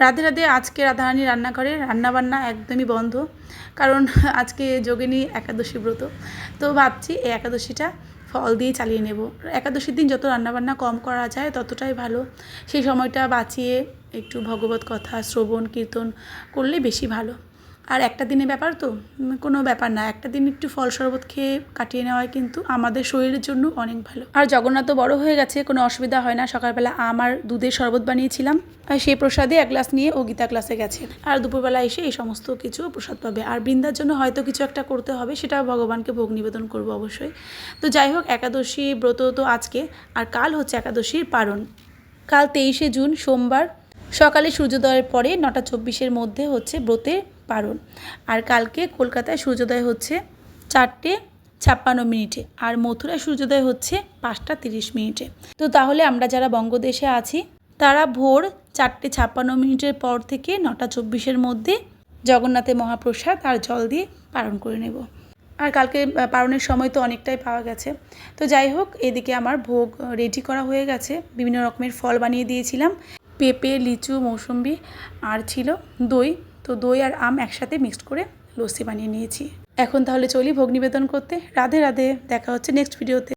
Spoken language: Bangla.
রাধে রাধে। আজকে রাধারানী রান্নাঘরে রান্নাবান্না একদমই বন্ধ, কারণ আজকে যোগিনী একাদশী ব্রত। তো ভাবছি এই একাদশীটা ফল দিয়ে চালিয়ে নেব। একাদশীর দিন যত রান্নাবান্না কম করা যায় ততটাই ভালো। সেই সময়টা বাঁচিয়ে একটু ভগবত কথা শ্রবণ কীর্তন করলে বেশি ভালো। আর একটা দিনের ব্যাপার তো কোনো ব্যাপার না, একটা দিন একটু ফল শরবত খেয়ে কাটিয়ে নেওয়াই কিন্তু আমাদের শরীরের জন্য অনেক ভালো। আর জগন্নাথ তো বড়ো হয়ে গেছে, কোনো অসুবিধা হয় না। সকালবেলা আমার দুধের শরবত বানিয়েছিলাম, আর সেই প্রসাদে এক গ্লাস নিয়ে ও গীতা ক্লাসে গেছে। আর দুপুরবেলা এসে এই সমস্ত কিছু প্রসাদ পাবে। আর বৃন্দার জন্য হয়তো কিছু একটা করতে হবে, সেটা ভগবানকে ভোগ নিবেদন করবো অবশ্যই। তো যাই হোক, একাদশী ব্রত তো আজকে, আর কাল হচ্ছে একাদশীর পারণ। কাল 23শে জুন সোমবার সকালে সূর্যোদয়ের পরে 9:24-এর মধ্যে হচ্ছে ব্রতের পারণ। আর কালকে কলকাতায় সূর্যোদয় হচ্ছে 4:56 আর মথুরায় সূর্যোদয় হচ্ছে 5:30। তো তাহলে আমরা যারা বঙ্গদেশে আছি তারা ভোর 4:56 পর থেকে 9:24-এর মধ্যে জগন্নাথের মহাপ্রসাদ আর জল দিয়ে পারণ করে নেব। আর কালকে পারণের সময় তো অনেকটাই পাওয়া গেছে। তো যাই হোক, এদিকে আমার ভোগ রেডি করা হয়ে গেছে। বিভিন্ন রকমের ফল বানিয়ে দিয়েছিলাম, পেঁপে, লিচু, মৌসুম্বি, আর ছিল দই। তো দই আর আম একসাথে মিক্সড করে লস্যি বানিয়ে নিয়েছি। এখন তাহলে চলি ভোগ নিবেদন করতে। রাধে রাধে, দেখা হচ্ছে নেক্সট ভিডিওতে।